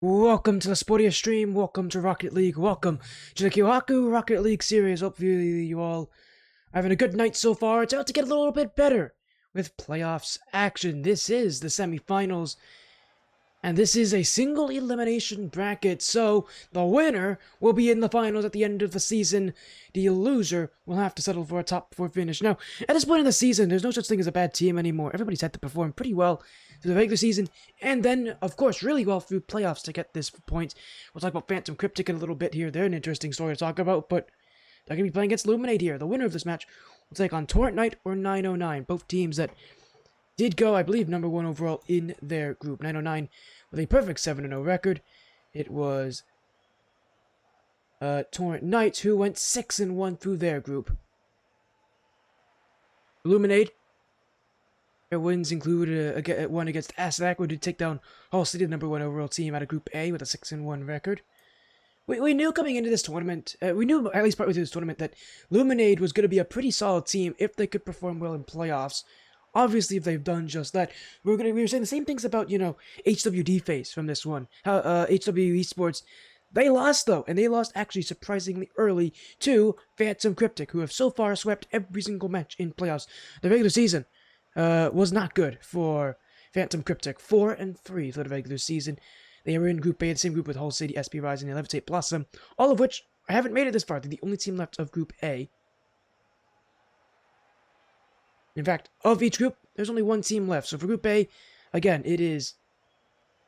Welcome to the sportiest stream, welcome to Rocket League, welcome to the Kyohaku Rocket League series. Hopefully you all are having a good night so far. It's about to get a little bit better with playoffs action. This is the semifinals, and this is a single elimination bracket, so the winner will be in the finals at the end of the season. The loser will have to settle for a top 4 finish. Now, at this point in the season, there's no such thing as a bad team anymore. Everybody's had to perform pretty well through the regular season, and then, of course, really well through playoffs to get this point. We'll talk about Phantom Cryptic in a little bit here. They're an interesting story to talk about, but they're going to be playing against Luminade here. The winner of this match will take on Torrent Knight or 909, both teams that did go, I believe, number 1 overall in their group. 909 with a perfect 7-0 record. It was Torrent Knight who went 6-1 through their group. Luminade, their wins include one against Acid Aqua to take down Hull City, the number 1 overall team out of Group A with a 6-1 record. We knew coming into this tournament, we knew at least partway through this tournament that Luminade was going to be a pretty solid team if they could perform well in playoffs. Obviously, if they've done just that, we were saying the same things about, HWD phase from this one. How HW Esports, they lost though, and they lost actually surprisingly early to Phantom Cryptic, who have so far swept every single match in playoffs. The regular season was not good for Phantom Cryptic. 4-3 for the regular season. They were in Group A, the same group with Hull City, SP Rising, and Levitate Blossom, all of which haven't made it this far. They're the only team left of Group A. In fact, of each group, there's only one team left. So for Group A, again, it is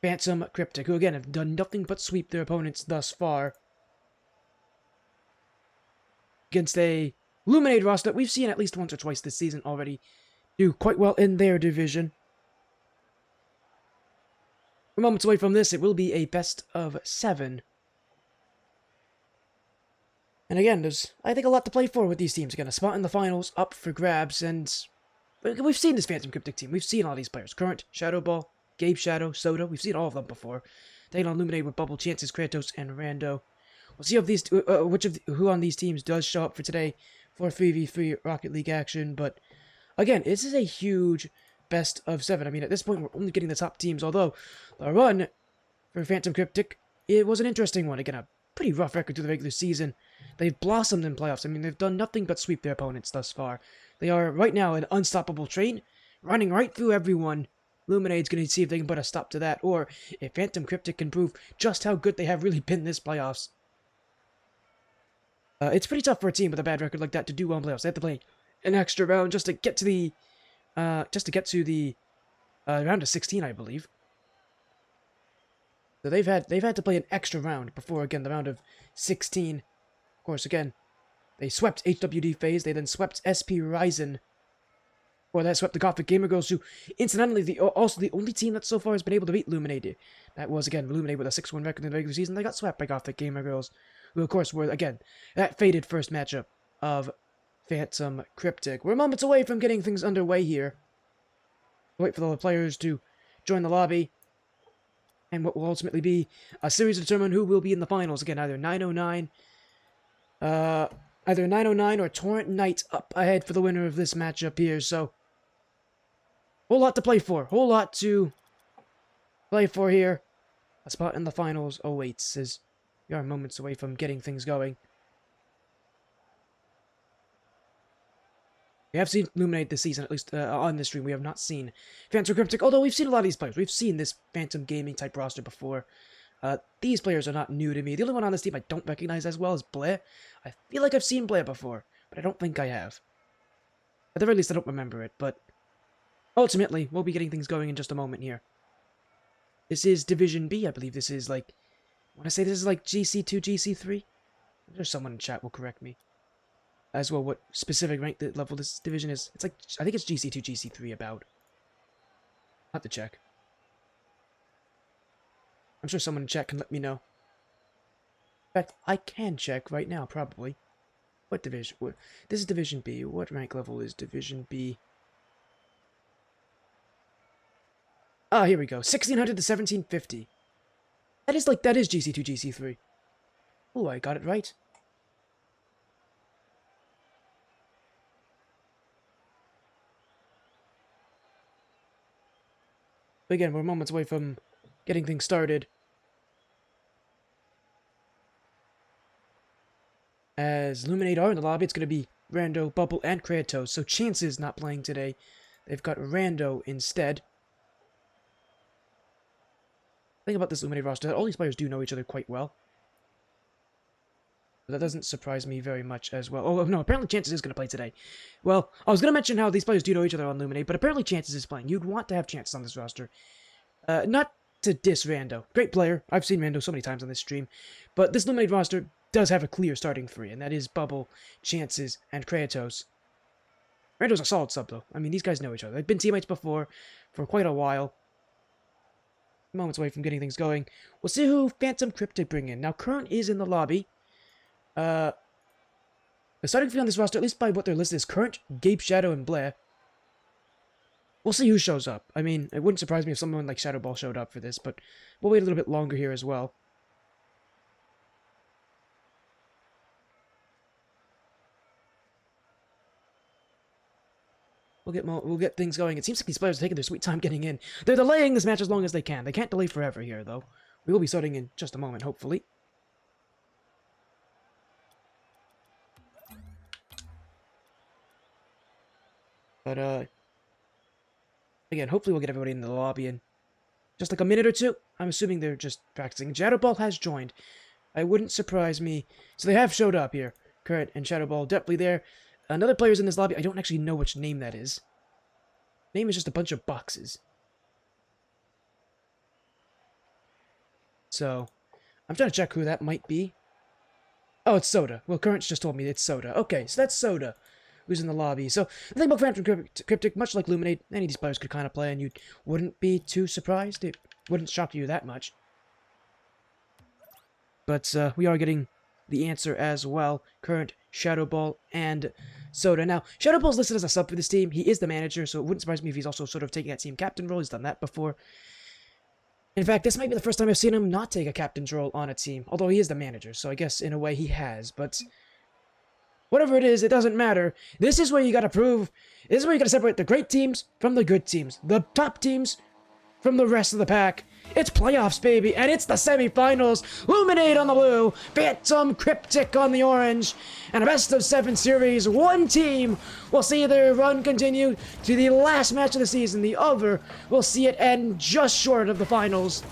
Phantom Cryptic, who again have done nothing but sweep their opponents thus far. Against a Luminade roster that we've seen at least once or twice this season already do quite well in their division. We're moments away from this, it will be a best of 7. And again, there's, I think, a lot to play for with these teams. Again, a spot in the finals up for grabs, and we've seen this Phantom Cryptic team. We've seen all these players. Current, Shadow Ball, Gabe Shadow, Soda. We've seen all of them before. Taking on Luminade with Bubble, Chances, Kratos, and Rando. We'll see if these who on these teams does show up for today for 3v3 Rocket League action. But again, this is a huge best of 7. I mean, at this point, we're only getting the top teams. Although the run for Phantom Cryptic, it was an interesting one. Again, a pretty rough record through the regular season. They've blossomed in playoffs. I mean, they've done nothing but sweep their opponents thus far. They are, right now, an unstoppable train, running right through everyone. Luminade's going to see if they can put a stop to that, or if Phantom Cryptic can prove just how good they have really been this playoffs. It's pretty tough for a team with a bad record like that to do well in playoffs. They have to play an extra round just to get to the, round of 16, I believe. So they've had to play an extra round before, again, the round of 16. Of course, again, they swept HWD phase. They then swept SP Ryzen. Or that swept the Gothic Gamer Girls, who, incidentally, also the only team that so far has been able to beat Luminade. That was, again, Luminade with a 6-1 record in the regular season. They got swept by Gothic Gamer Girls, who, of course, were, again, that faded first matchup of Phantom Cryptic. We're moments away from getting things underway here. Wait for the players to join the lobby. And what will ultimately be a series to determine who will be in the finals. Again, either 909 or Torrent Knight up ahead for the winner of this matchup here. So, whole lot to play for. Whole lot to play for here. A spot in the finals awaits as we are moments away from getting things going. We have seen Luminade this season, at least on this stream. We have not seen Phantom Cryptic, although we've seen a lot of these players. We've seen this Phantom Gaming type roster before. These players are not new to me. The only one on this team I don't recognize as well is Blair. I feel like I've seen Blair before, but I don't think I have. At the very least, I don't remember it, but ultimately, we'll be getting things going in just a moment here. This is Division B, I believe this is like, I want to say this is like GC2, GC3? There's someone in chat will correct me. As well, what specific rank level this division is. It's like, I think it's GC2, GC3 about. I'll have to check. I'm sure someone in chat can let me know. In fact, I can check right now, probably. What division? This is Division B. What rank level is Division B? Ah, here we go. 1600 to 1750. That is GC2, GC3. Oh, I got it right. But again, we're moments away from getting things started. as Luminade are in the lobby, it's going to be Rando, Bubble, and Kratos. So Chances not playing today. They've got Rando instead. Think about this Luminade roster. All these players do know each other quite well. That doesn't surprise me very much as well. Oh, no, apparently Chances is going to play today. Well, I was going to mention how these players do know each other on Luminade, but apparently Chances is playing. You'd want to have Chances on this roster. Not to diss Rando. Great player. I've seen Rando so many times on this stream. But this Luminade roster does have a clear starting three, and that is Bubble, Chances, and Kratos. Rando's a solid sub, though. I mean, these guys know each other. They've been teammates before for quite a while. Moments away from getting things going. We'll see who Phantom Cryptic bring in. Now, Current is in the lobby. The starting three on this roster, at least by what they're listed, is Current, Gabe, Shadow, and Blair. We'll see who shows up. I mean, it wouldn't surprise me if someone like Shadow Ball showed up for this, but we'll wait a little bit longer here as well. We'll get things going. It seems like these players are taking their sweet time getting in. They're delaying this match as long as they can. They can't delay forever here, though. We will be starting in just a moment, hopefully. But, again, hopefully we'll get everybody in the lobby in just like a minute or two. I'm assuming they're just practicing. Shadow Ball has joined. It wouldn't surprise me. So they have showed up here. Current and Shadow Ball definitely there. Another player's in this lobby. I don't actually know which name that is. Name is just a bunch of boxes. So, I'm trying to check who that might be. Oh, it's Soda. Well, Current's just told me it's Soda. Okay, so that's Soda who's in the lobby. So, the thing about Phantom Cryptic, much like Luminade, any of these players could kind of play, and you wouldn't be too surprised. It wouldn't shock you that much. But we are getting the answer as well. Current, Shadow Ball, and Soda. Now, Shadow Ball's listed as a sub for this team. He is the manager, so it wouldn't surprise me if he's also sort of taking that team captain role. He's done that before. In fact, this might be the first time I've seen him not take a captain's role on a team. Although he is the manager, so I guess in a way he has. But whatever it is, it doesn't matter. This is where you gotta prove. This is where you gotta separate the great teams from the good teams. The top teams from the rest of the pack. It's playoffs, baby, and it's the semifinals. Luminade on the blue, Phantom Cryptic on the orange, and a best-of-7 series. One team will see their run continue to the last match of the season. The other will see it end just short of the finals.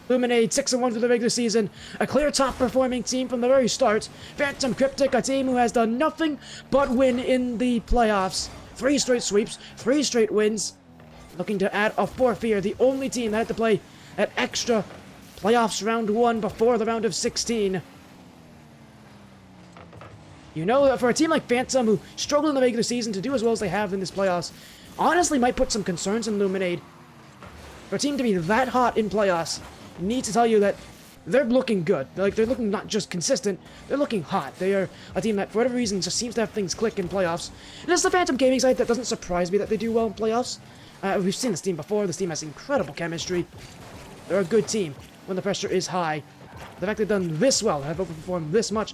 Luminade 6-1 for the regular season, a clear top-performing team from the very start. Phantom Cryptic, a team who has done nothing but win in the playoffs. 3 straight sweeps, 3 straight wins. Looking to add a 4th here, the only team that had to play that extra playoffs round 1 before the round of 16. You know that for a team like Phantom, who struggled in the regular season to do as well as they have in this playoffs, honestly might put some concerns in Luminade. For a team to be that hot in playoffs, need to tell you that they're looking good. They're looking not just consistent, they're looking hot. They are a team that, for whatever reason, just seems to have things click in playoffs. And it's the Phantom Gaming side that doesn't surprise me that they do well in playoffs. We've seen this team before. This team has incredible chemistry. They're a good team when the pressure is high. The fact they've done this well, have overperformed this much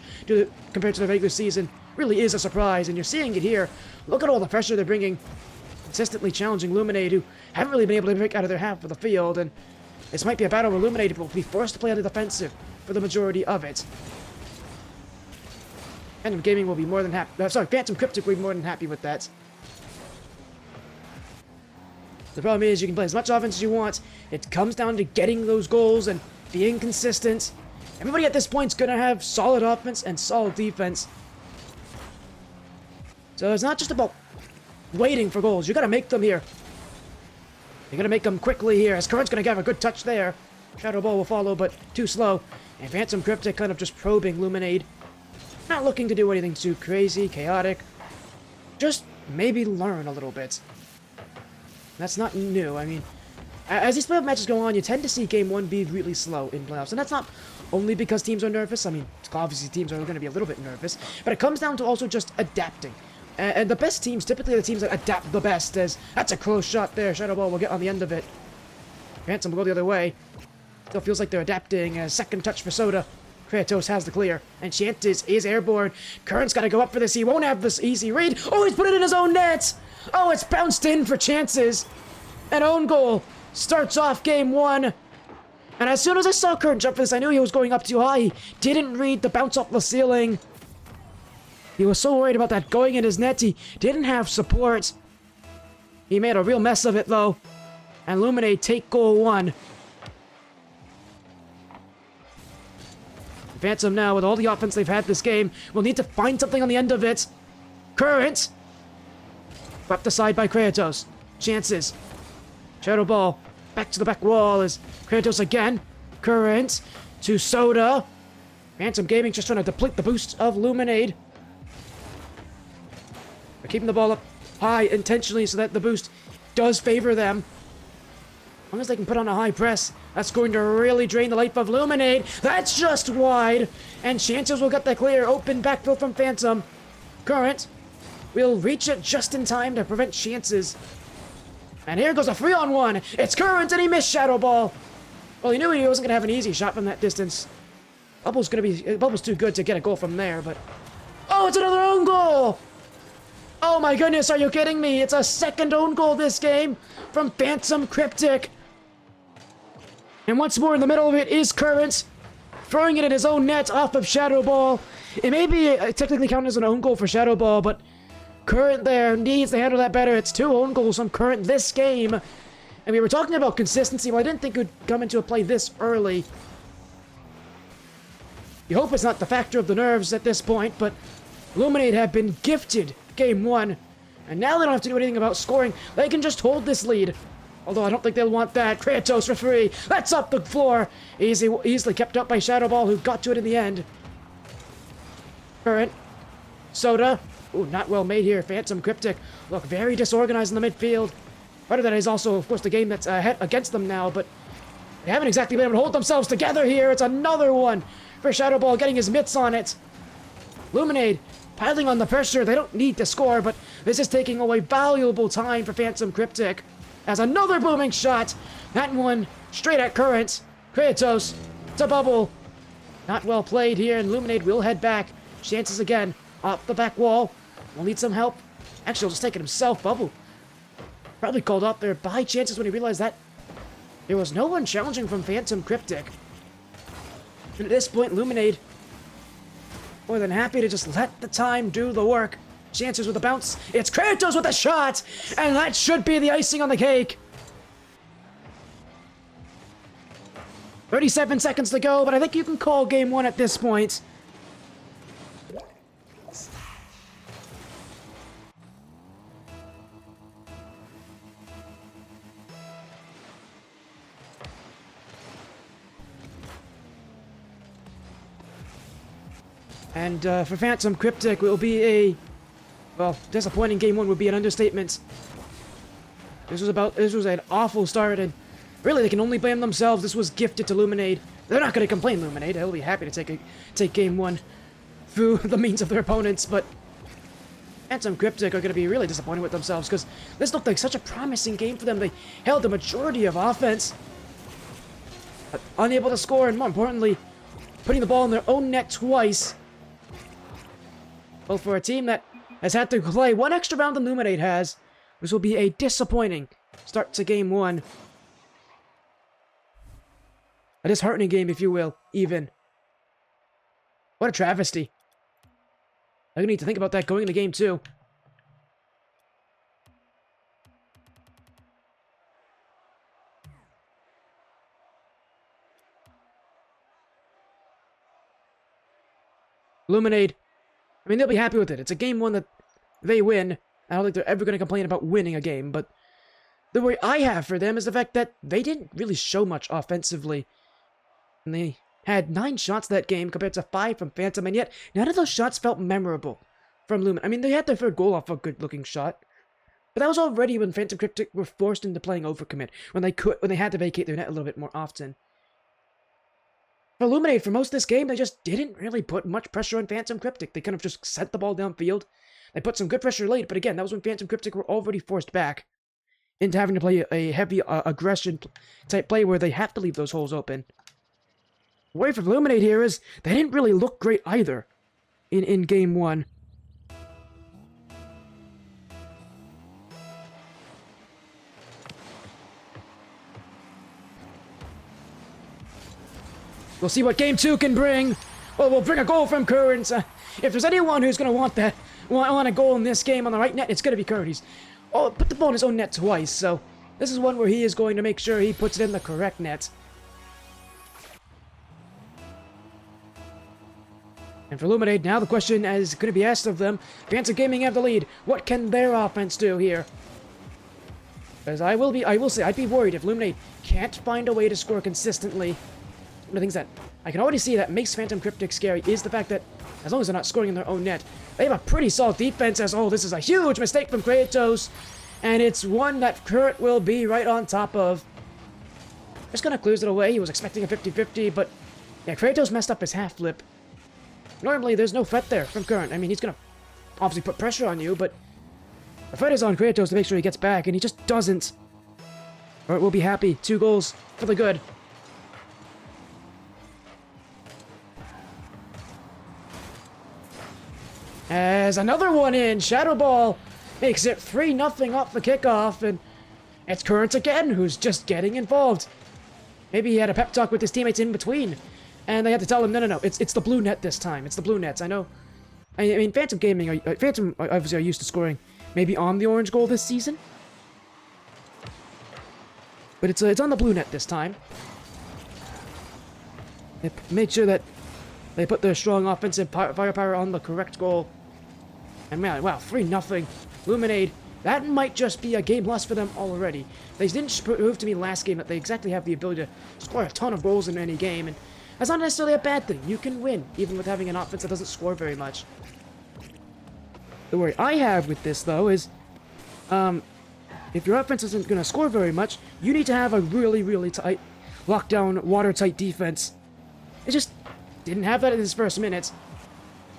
compared to the regular season, really is a surprise, and you're seeing it here. Look at all the pressure they're bringing, consistently challenging Luminade, who haven't really been able to break out of their half of the field, and this might be a battle where Luminade will be forced to play on the defensive for the majority of it. Phantom Gaming will be more than happy. Phantom Cryptic will be more than happy with that. The problem is you can play as much offense as you want. It comes down to getting those goals and being consistent. Everybody at this point is going to have solid offense and solid defense. So it's not just about waiting for goals. You got to make them here. You're going to make them quickly here, as Current's going to have a good touch there. Shadow Ball will follow, but too slow. And Phantom Cryptic kind of just probing Luminade. Not looking to do anything too crazy, chaotic. Just maybe learn a little bit. That's not new. I mean, as these playoff matches go on, you tend to see Game 1 be really slow in playoffs. And that's not only because teams are nervous. I mean, obviously teams are going to be a little bit nervous. But it comes down to also just adapting. And the best teams, typically the teams that adapt the best, as that's a close shot there. Shadow Ball will get on the end of it. Phantom will go the other way. Still feels like they're adapting. A second touch for Soda. Kratos has the clear. And Chances is airborne. Current's got to go up for this. He won't have this easy read. Oh, he's put it in his own net. Oh, it's bounced in for Chances. An own goal starts off Game 1. And as soon as I saw Current jump for this, I knew he was going up too high. He didn't read the bounce off the ceiling. He was so worried about that going in his net, he didn't have support. He made a real mess of it, though. And Luminade take goal 1. Phantom now, with all the offense they've had this game, will need to find something on the end of it. Current! Swept aside by Kratos. Chances. Shadow Ball. Back to the back wall is Kratos again. Current. To Soda. Phantom Gaming just trying to deplete the boost of Luminade. They're keeping the ball up high intentionally so that the boost does favor them. As long as they can put on a high press, that's going to really drain the life of Luminade. That's just wide. And Chances will get the clear. Open backfield from Phantom. Current will reach it just in time to prevent Chances. And here goes a 3-on-1. It's Current and he missed Shadow Ball. Well, he knew he wasn't going to have an easy shot from that distance. Bubble's too good to get a goal from there, but... Oh, it's another own goal! Oh my goodness, are you kidding me? It's a second own goal this game from Phantom Cryptic. And once more in the middle of it is Current, throwing it in his own net off of Shadow Ball. It may be technically counted as an own goal for Shadow Ball, but Current there needs to handle that better. It's 2 own goals from Current this game. And we were talking about consistency. Well, I didn't think it would come into a play this early. You hope it's not the factor of the nerves at this point, but Luminade have been gifted game 1. And now they don't have to do anything about scoring. They can just hold this lead. Although I don't think they'll want that. Kratos for 3. That's up the floor. Easily kept up by Shadow Ball, who got to it in the end. Current. Soda. Ooh, not well made here. Phantom Cryptic look very disorganized in the midfield. Part of that is also, of course, the game that's against them now, but they haven't exactly been able to hold themselves together here. It's another one for Shadow Ball getting his mitts on it. Luminade piling on the pressure. They don't need to score, but this is taking away valuable time for Phantom Cryptic. As another booming shot. That one straight at Current. Kratos to Bubble. Not well played here, and Luminade will head back. Chances again. Off the back wall. Will need some help. Actually, he'll just take it himself. Bubble probably called off there by Chances when he realized that there was no one challenging from Phantom Cryptic. And at this point, Luminade more than happy to just let the time do the work. Chances with a bounce. It's Kratos with a shot! And that should be the icing on the cake. 37 seconds to go, but I think you can call game 1 at this point. And for Phantom Cryptic, it will be a... Well, disappointing game 1 would be an understatement. This was an awful start, and really they can only blame themselves. This was gifted to Luminade. They're not going to complain, Luminade. They'll be happy to take game 1 through the means of their opponents, but Phantom Cryptic are going to be really disappointed with themselves, because this looked like such a promising game for them. They held the majority of offense, but unable to score, and more importantly, putting the ball in their own net twice. Well, for a team that has had to play one extra round than Luminade has, this will be a disappointing start to game 1. A disheartening game, if you will, even. What a travesty. I'm gonna need to think about that going into game 2. Luminade, I mean, they'll be happy with it. It's a game 1 that they win. I don't think they're ever going to complain about winning a game, but the worry I have for them is the fact that they didn't really show much offensively. And they had 9 shots that game compared to 5 from Phantom, and yet none of those shots felt memorable from Lumen. I mean, they had their third goal off a good-looking shot, but that was already when Phantom Cryptic were forced into playing overcommit, when they had to vacate their net a little bit more often. For Luminade, for most of this game, they just didn't really put much pressure on Phantom Cryptic. They kind of just sent the ball downfield. They put some good pressure late, but again, that was when Phantom Cryptic were already forced back into having to play a heavy aggression type play where they have to leave those holes open. The worry for Luminade here is they didn't really look great either in game 1. We'll see what game 2 can bring. Oh, we'll bring a goal from Current. If there's anyone who's going to want a goal in this game on the right net, it's going to be Kurt. He's put the ball in his own net twice, so this is one where he is going to make sure he puts it in the correct net. And for Luminade, now the question is going to be asked of them. Phantom Gaming have the lead. What can their offense do here? Because I will say, I'd be worried if Luminade can't find a way to score consistently. One of the things that I can already see that makes Phantom Cryptic scary is the fact that as long as they're not scoring in their own net, they have a pretty solid defense as, oh, this is a huge mistake from Kratos. And it's one that Kurt will be right on top of. Just gonna clears it away. He was expecting a 50-50, but yeah, Kratos messed up his half flip. Normally, there's no threat there from Kurt. I mean, he's gonna obviously put pressure on you, but the threat is on Kratos to make sure he gets back, and he just doesn't. Kurt will be happy. 2 goals for the good. As another one in, Shadow Ball makes it 3-0 off the kickoff, and it's Current again who's just getting involved. Maybe he had a pep talk with his teammates in between, and they had to tell him, no, it's the blue net this time. It's the blue nets. I know. I mean, Phantom Gaming, Phantom obviously are used to scoring maybe on the orange goal this season, but it's on the blue net this time. They made sure that they put their strong offensive firepower on the correct goal. And man, wow, 3-0. Luminade, that might just be a game lost for them already. They didn't prove to me last game that they exactly have the ability to score a ton of goals in any game, and that's not necessarily a bad thing. You can win, even with having an offense that doesn't score very much. The worry I have with this, though, is if your offense isn't going to score very much, you need to have a really, really tight, lockdown, watertight defense. It just didn't have that in his first minutes.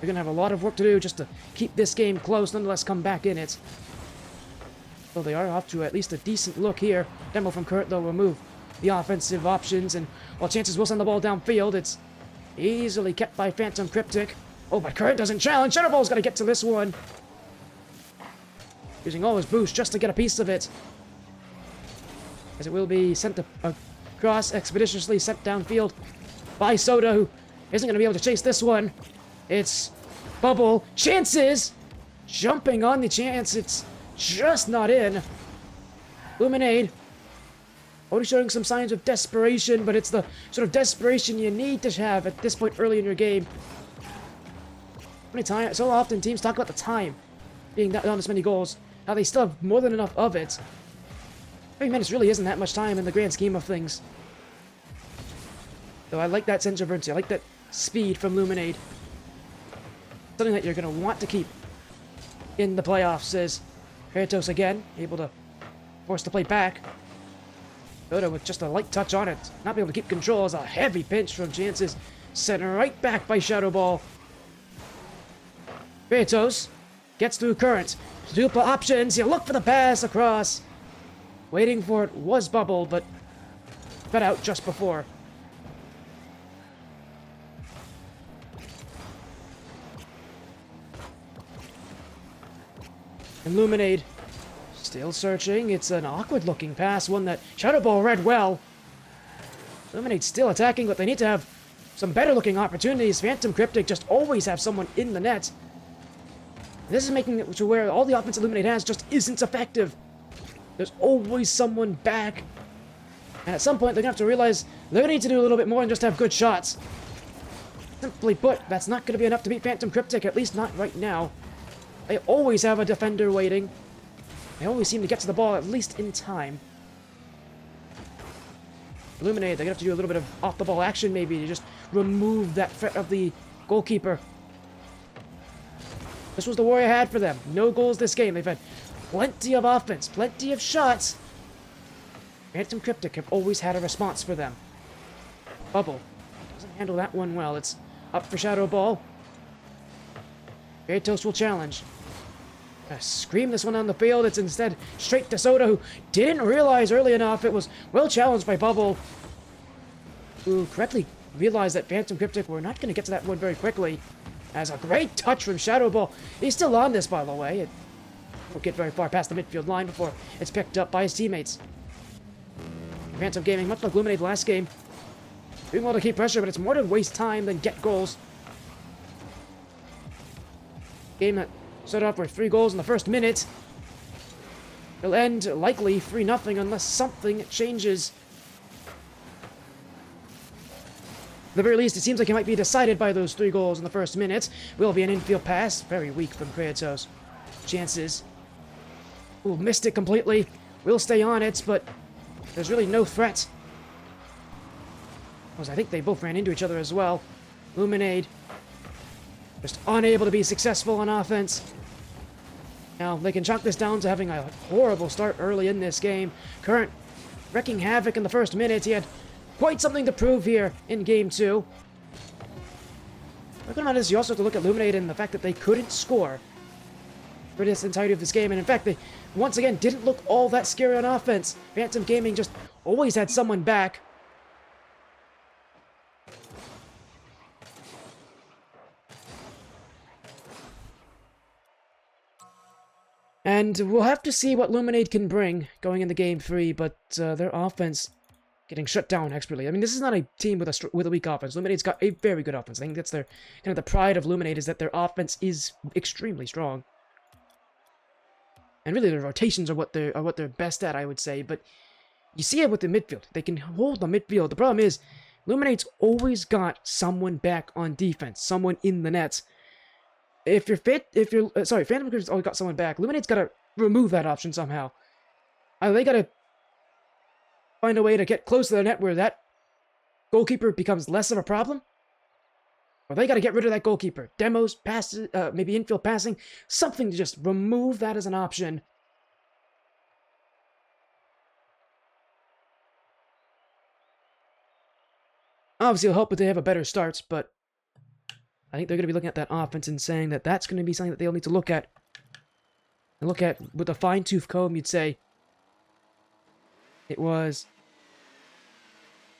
They're going to have a lot of work to do just to keep this game close, nonetheless come back in it. So they are off to at least a decent look here. Demo from Kurt, though, will remove the offensive options, and while Chances will send the ball downfield, it's easily kept by Phantom Cryptic. Oh, but Kurt doesn't challenge. Shadow Ball's got to get to this one. Using all his boost just to get a piece of it. As it will be sent across, expeditiously sent downfield by Soda, who isn't going to be able to chase this one. It's Bubble. Chances! Jumping on the chance. It's just not in. Luminade. Already showing some signs of desperation, but it's the sort of desperation you need to have at this point early in your game. So often teams talk about the time being down this many goals. Now they still have more than enough of it. 30 minutes really isn't that much time in the grand scheme of things. Though I like that sense of urgency. I like that speed from Luminade. Something that you're going to want to keep in the playoffs is Kratos again, able to force the play back. Soda with just a light touch on it. Not be able to keep control as a heavy pinch from Chances. Sent right back by Shadow Ball. Kratos gets through Current. Duple options. You look for the pass across. Waiting for it was Bubble, but cut out just before. And Luminade still searching. It's an awkward-looking pass, one that Shadow Ball read well. Luminade's still attacking, but they need to have some better-looking opportunities. Phantom Cryptic just always have someone in the net. This is making it to where all the offense that Luminade has just isn't effective. There's always someone back. And at some point, they're going to have to realize they're going to need to do a little bit more than just have good shots. Simply put, that's not going to be enough to beat Phantom Cryptic, at least not right now. They always have a defender waiting. They always seem to get to the ball at least in time. Luminade, they're going to have to do a little bit of off-the-ball action maybe to just remove that threat of the goalkeeper. This was the worry I had for them. No goals this game. They've had plenty of offense, plenty of shots. Phantom Cryptic have always had a response for them. Bubble doesn't handle that one well. It's up for Shadow Ball. Kratos will challenge. Scream this one on the field. It's instead straight to Soda, who didn't realize early enough it was well challenged by Bubble, who correctly realized that Phantom Cryptic were not going to get to that one very quickly. As a great touch from Shadow Ball. He's still on this, by the way. It won't get very far past the midfield line before it's picked up by his teammates. Phantom Gaming, much like Luminade last game, doing well to keep pressure, but it's more to waste time than get goals. Game that started off with 3 goals in the first minute. It'll end likely 3-0 unless something changes. At the very least, it seems like it might be decided by those 3 goals in the first minute. Will be an infield pass. Very weak from Kratos. Chances. Ooh, missed it completely. Will stay on it, but there's really no threat. Because I think they both ran into each other as well. Luminade. Just unable to be successful on offense. Now, they can chalk this down to having a horrible start early in this game. Current wrecking havoc in the first minute. He had quite something to prove here in Game 2. Looking at this, you also have to look at Luminade and the fact that they couldn't score for this entirety of this game. And in fact, they, once again, didn't look all that scary on offense. Phantom Gaming just always had someone back. And we'll have to see what Luminade can bring going into Game 3, but their offense getting shut down expertly. I mean, this is not a team with a weak offense. Luminade's got a very good offense. I think that's their kind of the pride of Luminade, is that their offense is extremely strong. And really, their rotations are what they're best at, I would say. But you see it with the midfield; they can hold the midfield. The problem is, Luminade's always got someone back on defense, someone in the nets. Phantom Cryptic's always got someone back. Luminade's got to remove that option somehow. Either they got to find a way to get close to the net where that goalkeeper becomes less of a problem, or they got to get rid of that goalkeeper. Demos, passes, maybe infield passing, something to just remove that as an option. Obviously, it'll help if they have a better start, but I think they're going to be looking at that offense and saying that that's going to be something that they'll need to look at. And look at with a fine-tooth comb, you'd say. It was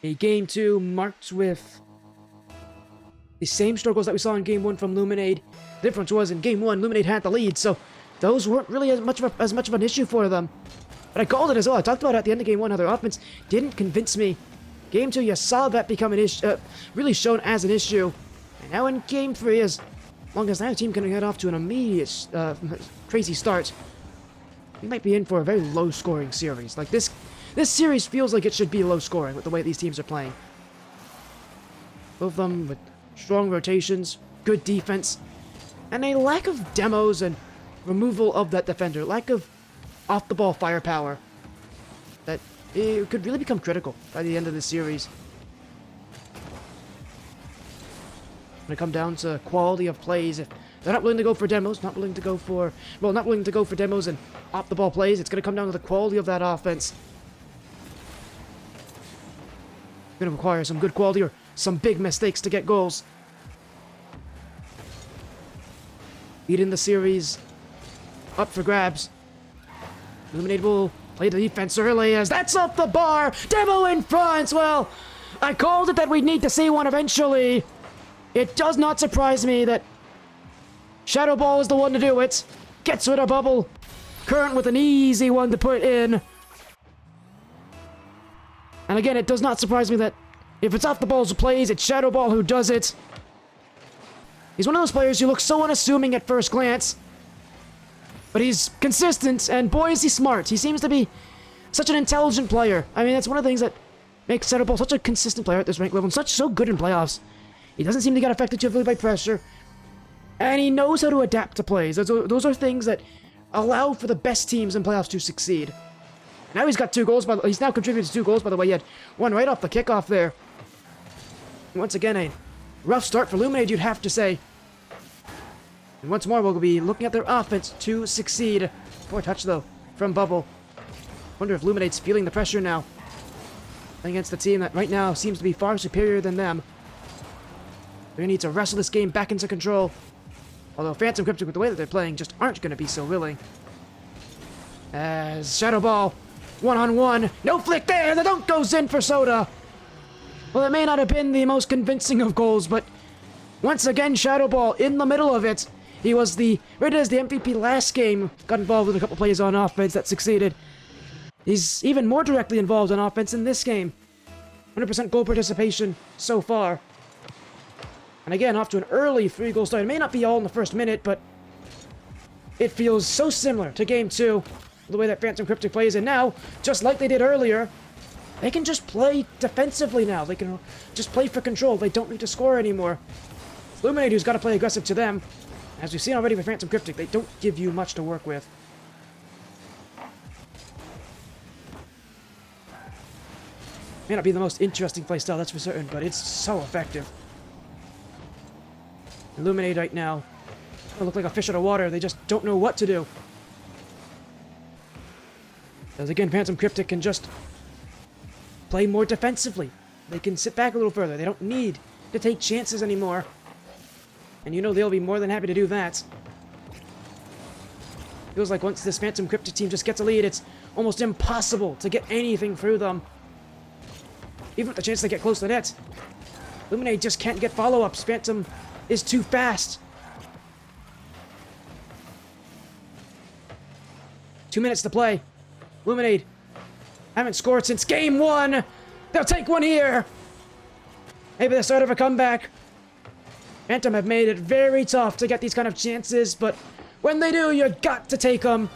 a Game 2 marked with the same struggles that we saw in Game 1 from Luminade. The difference was in Game 1, Luminade had the lead, so those weren't really as much of an issue for them. But I called it as well. I talked about it at the end of Game 1, how their offense didn't convince me. Game 2, you saw that become an issue, really shown as an issue. And now in Game 3, as long as that team can get off to an immediate crazy start, we might be in for a very low-scoring series. Like, this series feels like it should be low-scoring with the way these teams are playing. Both of them with strong rotations, good defense, and a lack of demos and removal of that defender. Lack of off-the-ball firepower that it could really become critical by the end of the series. When it comes down to quality of plays, if they're not willing to go for demos, not willing to go for demos and off-the-ball plays, it's going to come down to the quality of that offense. It's going to require some good quality or some big mistakes to get goals. Leading the series up for grabs. Luminade will play the defense early as that's up the bar. Demo in front. Well, I called it that we'd need to see one eventually. It does not surprise me that Shadow Ball is the one to do it. Gets rid of Bubble. Current with an easy one to put in. And again, it does not surprise me that if it's off the balls who plays, it's Shadow Ball who does it. He's one of those players who looks so unassuming at first glance. But he's consistent, and boy is he smart. He seems to be such an intelligent player. I mean, that's one of the things that makes Shadow Ball such a consistent player at this rank level and so good in playoffs. He doesn't seem to get affected too heavily by pressure. And he knows how to adapt to plays. Those are things that allow for the best teams in playoffs to succeed. Now he's got 2 goals. He's now contributed to 2 goals, by the way. He had one right off the kickoff there. Once again, a rough start for Luminade, you'd have to say. And once more, we'll be looking at their offense to succeed. Poor touch, though, from Bubble. Wonder if Luminade's feeling the pressure now. Against the team that right now seems to be far superior than them. They're going to need to wrestle this game back into control. Although Phantom Cryptic, with the way that they're playing, just aren't going to be so willing. As Shadow Ball, one-on-one. No flick there. The dunk goes in for Soda. Well, it may not have been the most convincing of goals, but once again, Shadow Ball in the middle of it. He was rated as the MVP last game. Got involved with a couple plays on offense that succeeded. He's even more directly involved on offense in this game. 100% goal participation so far. And again, off to an early 3-goal start. It may not be all in the first minute, but It feels so similar to Game 2, the way that Phantom Cryptic plays, and now, just like they did earlier, they can just play defensively now. They can just play for control. They don't need to score anymore. Luminade, who's got to play aggressive to them. As we've seen already with Phantom Cryptic, they don't give you much to work with. May not be the most interesting playstyle, that's for certain, but it's so effective. Luminade right now, they look like a fish out of water. They just don't know what to do. As again, Phantom Cryptic can just play more defensively. They can sit back a little further. They don't need to take chances anymore. And you know they'll be more than happy to do that. Feels like once this Phantom Cryptic team just gets a lead, it's almost impossible to get anything through them. Even with the chance to get close to the net. Luminade just can't get follow-ups. Phantom is too fast. 2 minutes to play. Luminade haven't scored since Game 1. They'll take one here. Maybe the start of a comeback. Phantom have made it very tough to get these kind of chances, but when they do, you got to take them.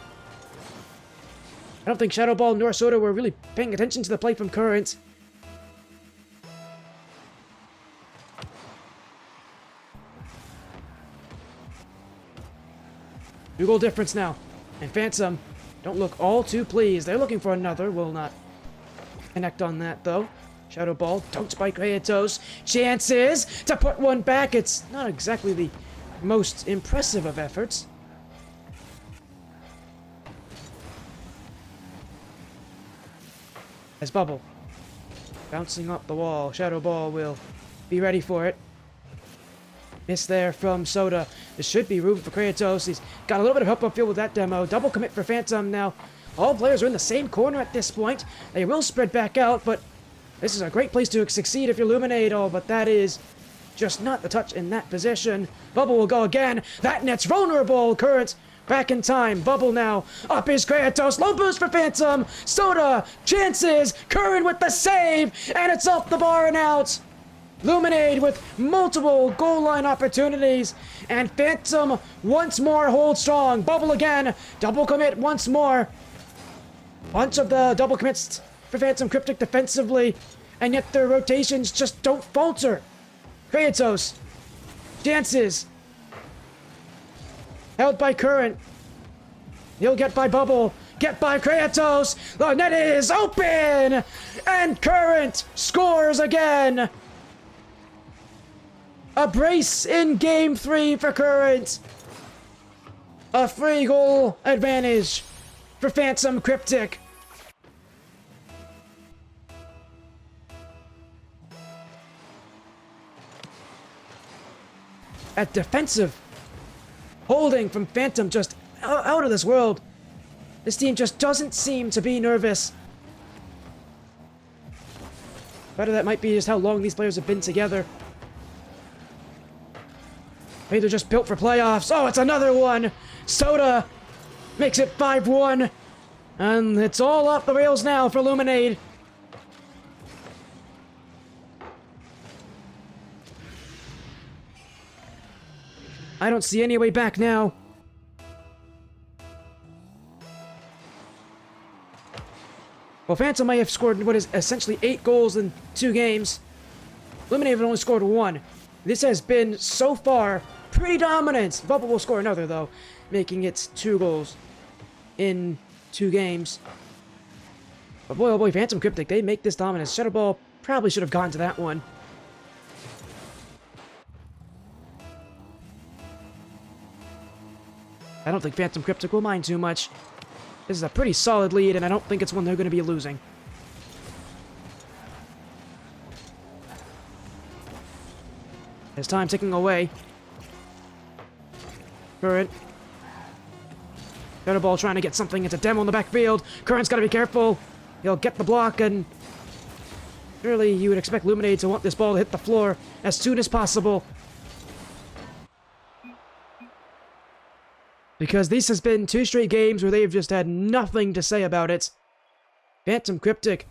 I don't think Shadow Ball nor Soda were really paying attention to the play from Current. 2-goal difference now. And Phantom don't look all too pleased. They're looking for another. Will not connect on that, though. Shadow Ball dunked by Kratos. Chances to put one back. It's not exactly the most impressive of efforts. As Bubble bouncing up the wall. Shadow Ball will be ready for it. Miss there from Soda. There should be room for Kratos. He's got a little bit of help upfield with that demo. Double commit for Phantom now. All players are in the same corner at this point. They will spread back out, but this is a great place to succeed if you're Luminade. Oh, but that is just not the touch in that position. Bubble will go again. That net's vulnerable. Current back in time. Bubble now. Up is Kratos. Low boost for Phantom. Soda. Chances. Current with the save. And it's off the bar and out. Luminade with multiple goal line opportunities, and Phantom once more holds strong. Bubble again, double commit once more. Bunch of the double commits for Phantom Cryptic defensively, and yet their rotations just don't falter. Kratos, chances, held by Current. He'll get by Bubble, get by Kratos. The net is open, and Current scores again. A brace in Game 3 for Current. A 3-goal advantage for Phantom Cryptic. At defensive holding from Phantom, just out of this world. This team just doesn't seem to be nervous. Part of that might be just how long these players have been together. Maybe they're just built for playoffs. Oh, it's another one! Soda makes it 5-1. And it's all off the rails now for Luminade. I don't see any way back now. Well, Phantom may have scored what is essentially 8 goals in 2 games. Luminade have only scored 1. This has been, so far, pretty dominant. Bubble will score another, though, making it 2 goals in 2 games. But boy, oh boy, Phantom Cryptic, they make this dominance. Shadow Ball probably should have gone to that one. I don't think Phantom Cryptic will mind too much. This is a pretty solid lead, and I don't think it's one they're going to be losing. As time ticking away. Current. Shadow Ball trying to get something into Demo in the backfield. Current's got to be careful. He'll get the block, and surely you would expect Luminade to want this ball to hit the floor as soon as possible. Because this has been 2 straight games where they've just had nothing to say about it. Phantom Cryptic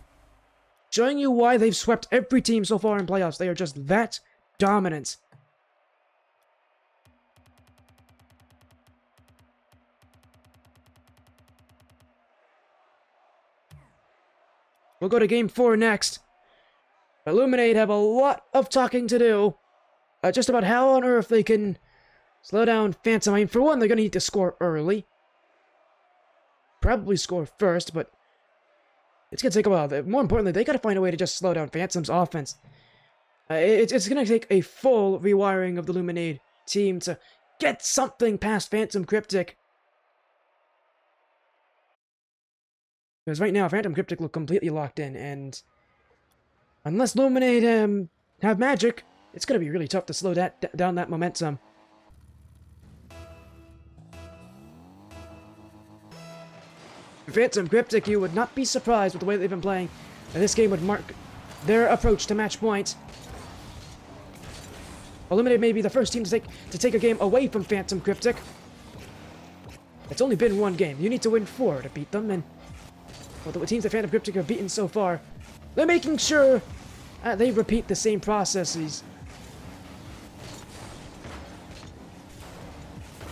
showing you why they've swept every team so far in playoffs. They are just that dominant. We'll go to Game 4 next. But Luminade have a lot of talking to do. Just about how on earth they can slow down Phantom. I mean, for one, they're going to need to score early. Probably score first, but it's going to take a while. More importantly, they got to find a way to just slow down Phantom's offense. It's going to take a full rewiring of the Luminade team to get something past Phantom Cryptic. Because right now, Phantom Cryptic look completely locked in, and unless Luminade have magic, it's going to be really tough to slow down that momentum. Phantom Cryptic, you would not be surprised with the way they've been playing. And this game would mark their approach to match point. Luminade may be the first team to take a game away from Phantom Cryptic. It's only been one game. You need to win 4 to beat them, and well, the teams that Phantom Cryptic have beaten so far, they're making sure they repeat the same processes.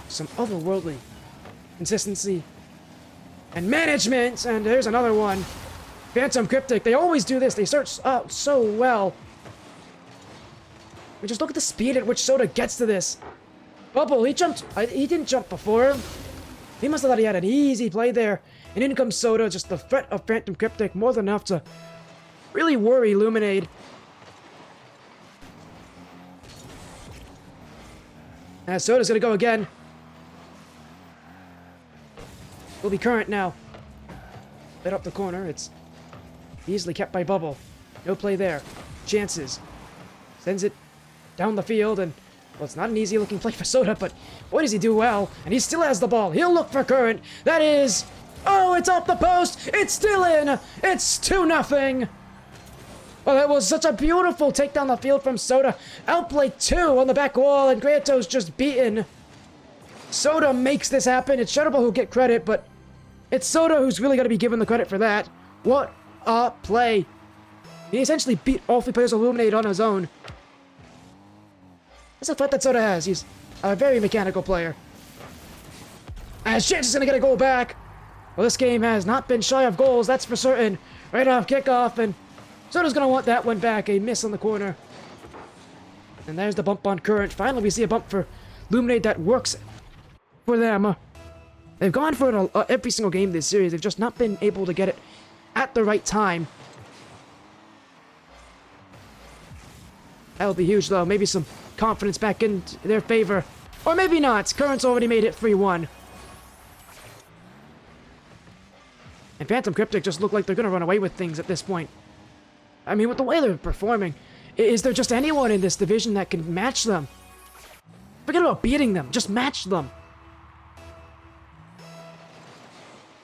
Some otherworldly consistency and management, and there's another one. Phantom Cryptic, they always do this. They start out so well. But just look at the speed at which Soda gets to this. Bubble, he jumped. He didn't jump before. He must have thought he had an easy play there. And in comes Soda, just the threat of Phantom Cryptic, more than enough to really worry Luminade. As Soda's gonna go again. Will be Current now. Lit up the corner, it's easily kept by Bubble. No play there. Chances. Sends it down the field, and well, it's not an easy looking play for Soda, but boy does he do well, and he still has the ball. He'll look for Current. That is... oh, it's off the post! It's still in! It's 2-0! Oh, that was such a beautiful take down the field from Soda. Outplay 2 on the back wall, and Grato's just beaten. Soda makes this happen. It's Shutterball who'll get credit, but it's Soda who's really going to be given the credit for that. What a play. He essentially beat all 3 players of Luminade on his own. That's a threat that Soda has. He's a very mechanical player. As Chance is going to get a goal back. Well, this game has not been shy of goals, that's for certain. Right off kickoff, and Soda's going to want that one back. A miss on the corner. And there's the bump on Current. Finally, we see a bump for Luminade that works for them. They've gone for it every single game this series. They've just not been able to get it at the right time. That'll be huge, though. Maybe some confidence back in their favor. Or maybe not. Current's already made it 3-1. And Phantom Cryptic just look like they're going to run away with things at this point. I mean, with the way they're performing, is there just anyone in this division that can match them? Forget about beating them. Just match them.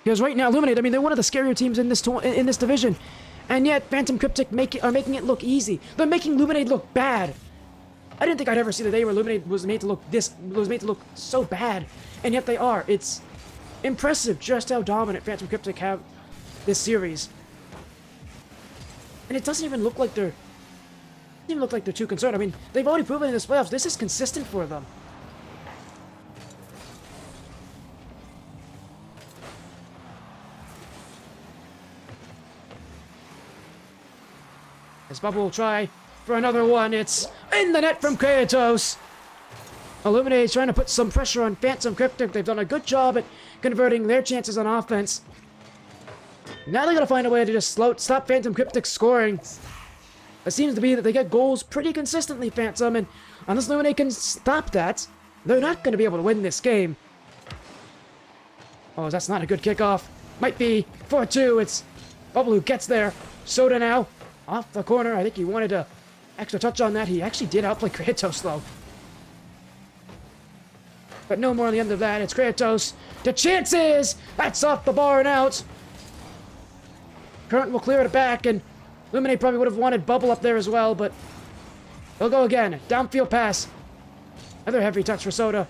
Because right now, Luminade, I mean, they're one of the scarier teams in this division. And yet, Phantom Cryptic are making it look easy. They're making Luminade look bad. I didn't think I'd ever see the day where Luminade was made to look so bad. And yet they are. It's impressive just how dominant Phantom Cryptic have this series. And it doesn't even look like they're too concerned. I mean, they've already proven in this playoffs this is consistent for them. As Bubble will try for another one, it's in the net from Kratos. Luminade is trying to put some pressure on Phantom Cryptic. They've done a good job at converting their chances on offense. Now they're going to find a way to just stop Phantom Cryptic scoring. It seems to be that they get goals pretty consistently, Phantom, and unless Luminade can stop that, they're not going to be able to win this game. Oh, that's not a good kickoff. Might be 4-2. It's Bubble who gets there. Soda now. Off the corner. I think he wanted to extra touch on that. He actually did outplay Kratos, though. But no more on the end of that. It's Kratos. The chances! That's off the bar and out. Current will clear it back, and Luminade probably would have wanted Bubble up there as well, but they'll go again. Downfield pass. Another heavy touch for Soda.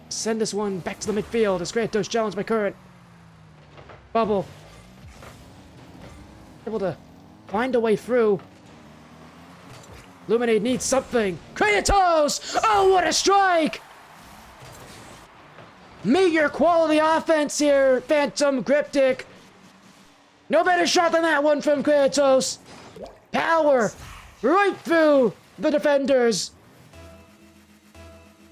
Send this one back to the midfield as Kratos challenged by Current. Bubble. Able to find a way through. Luminade needs something. Kratos! Oh, what a strike! Meet your quality offense here, Phantom Cryptic. No better shot than that one from Kratos. Power right through the defenders.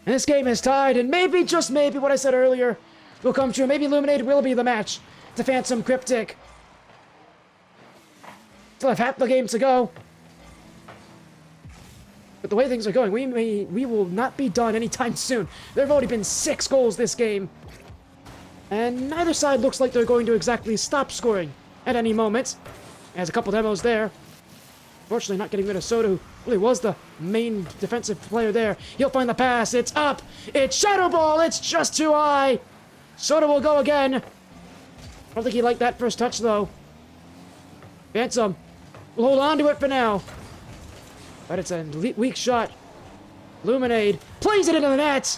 And this game is tied, and maybe, just maybe, what I said earlier will come true. Maybe Luminade will be the match to Phantom Cryptic. Still have half the game to go. But the way things are going, we will not be done anytime soon. There have already been 6 goals this game. And neither side looks like they're going to exactly stop scoring at any moment. There's a couple demos there. Fortunately, not getting rid of Soda, who really was the main defensive player there. He'll find the pass. It's up. It's Shadow Ball. It's just too high. Soda will go again. I don't think he liked that first touch, though. Phantom will hold on to it for now. But it's a weak shot. Luminade plays it into the net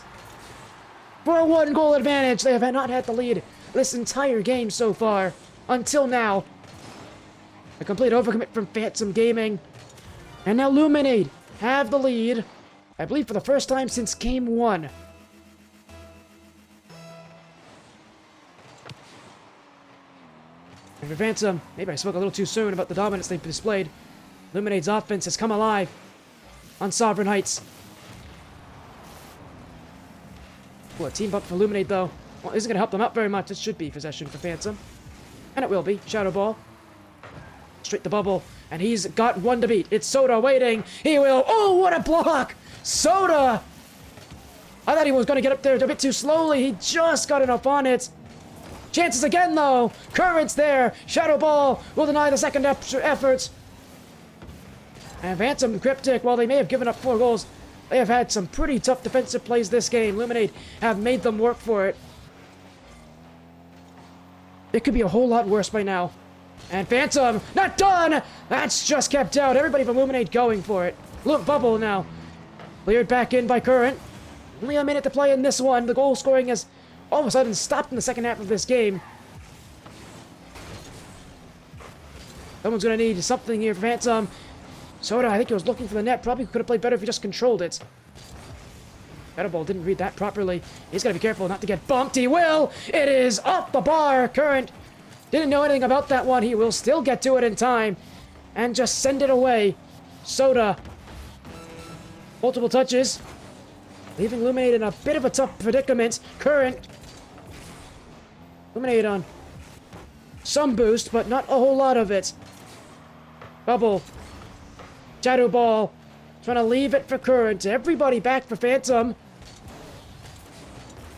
for a 1-goal advantage. They have not had the lead this entire game so far, until now. A complete overcommit from Phantom Gaming. And now Luminade have the lead, I believe for the first time since Game 1. And for Phantom, maybe I spoke a little too soon about the dominance they've displayed. Luminade's offense has come alive on Sovereign Heights. Ooh, a team bump for Luminade, though. Well, isn't going to help them out very much. It should be possession for Phantom. And it will be. Shadow Ball. Straight the bubble. And he's got one to beat. It's Soda waiting. He will. Oh, what a block! Soda! I thought he was going to get up there a bit too slowly. He just got enough on it. Chances again, though. Current's there. Shadow Ball will deny the second effort. And Phantom Cryptic, while they may have given up 4 goals, they have had some pretty tough defensive plays this game. Luminade have made them work for it. It could be a whole lot worse by now. And Phantom, not done! That's just kept out. Everybody from Luminade going for it. Look, bubble now. Cleared back in by Current. Only a minute to play in this one. The goal scoring has all of a sudden stopped in the second half of this game. Someone's going to need something here for Phantom. Soda, I think he was looking for the net. Probably could have played better if he just controlled it. Ball didn't read that properly. He's got to be careful not to get bumped. He will! It is off the bar. Current didn't know anything about that one. He will still get to it in time. And just send it away. Soda. Multiple touches. Leaving Luminade in a bit of a tough predicament. Current. Luminade on some boost, but not a whole lot of it. Bubble. Shadow Ball. Trying to leave it for Current. Everybody back for Phantom.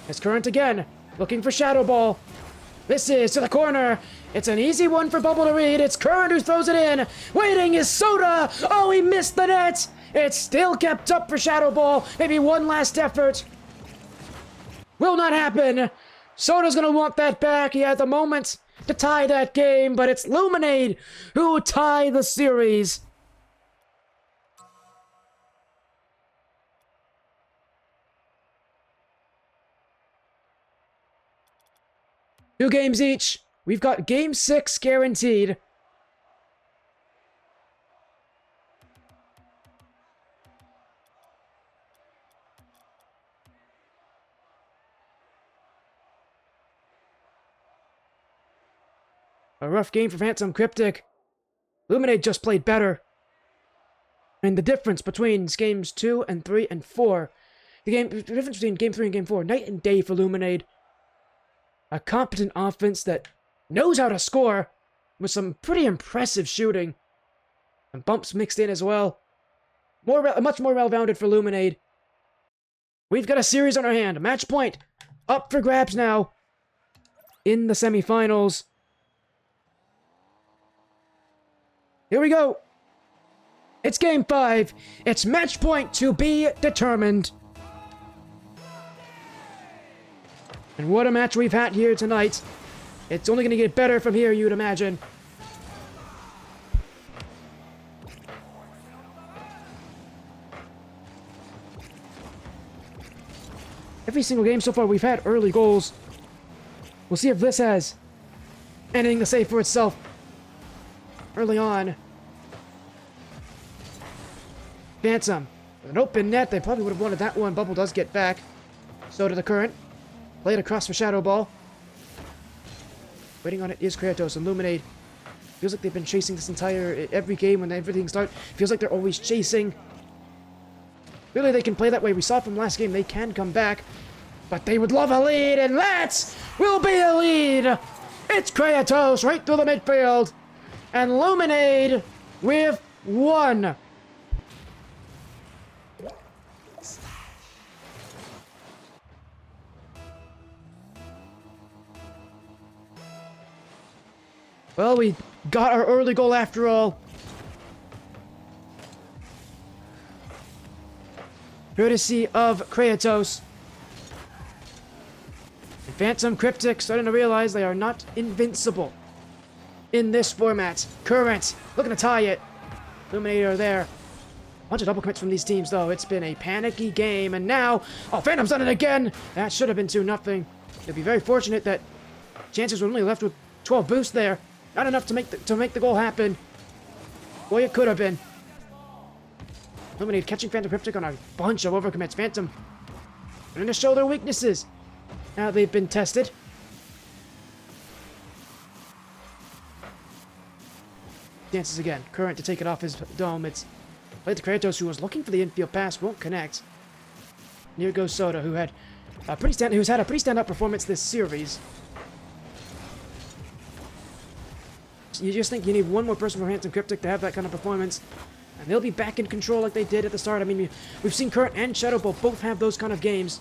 It's Current again. Looking for Shadow Ball. This is to the corner. It's an easy one for Bubble to read. It's Current who throws it in. Waiting is Soda. Oh, he missed the net. It's still kept up for Shadow Ball. Maybe one last effort. Will not happen. Soda's going to want that back. He had the moment to tie that game, but it's Luminade who tie the series. Two games each. We've got Game 6 guaranteed. A rough game for Phantom Cryptic. Luminade just played better. And the difference between games 2 and 3 and 4. The difference between game 3 and game 4. Night and day for Luminade. A competent offense that knows how to score with some pretty impressive shooting. And bumps mixed in as well. Much more well-rounded for Luminade. We've got a series on our hand. Match point up for grabs now in the semifinals. Here we go. It's game 5. It's match point to be determined. And what a match we've had here tonight. It's only going to get better from here, you'd imagine. Every single game so far we've had early goals. We'll see if this has anything to say for itself early on. Phantom. With an open net, they probably would have wanted that one. Bubble does get back. So to the Current. Played across for Shadow Ball. Waiting on it is Kratos and Luminade. Feels like they've been chasing this every game when everything starts. Feels like they're always chasing. Really, they can play that way. We saw from last game, they can come back. But they would love a lead, and that will be a lead! It's Kratos right through the midfield. And Luminade with 1. Well, we got our early goal after all. Courtesy of Kratos. And Phantom Cryptic starting to realize they are not invincible in this format. Current looking to tie it. Luminade are there. A bunch of double commits from these teams, though. It's been a panicky game, and now... Oh, Phantom's done it again! That should have been 2-0. They'd be very fortunate that chances were only left with 12 boosts there. Not enough to make the goal happen. Boy, it could have been. Luminade catching Phantom Cryptic on a bunch of overcommits. Phantom going to show their weaknesses. Now they've been tested. Dances again. Current to take it off his dome. It's played to Kratos, who was looking for the infield pass. Won't connect. Here goes Soda, who's had a pretty standout performance this series. You just think you need one more person from Phantom Cryptic to have that kind of performance, and they'll be back in control like they did at the start. I mean, we've seen Current and Shadow Ball both have those kind of games,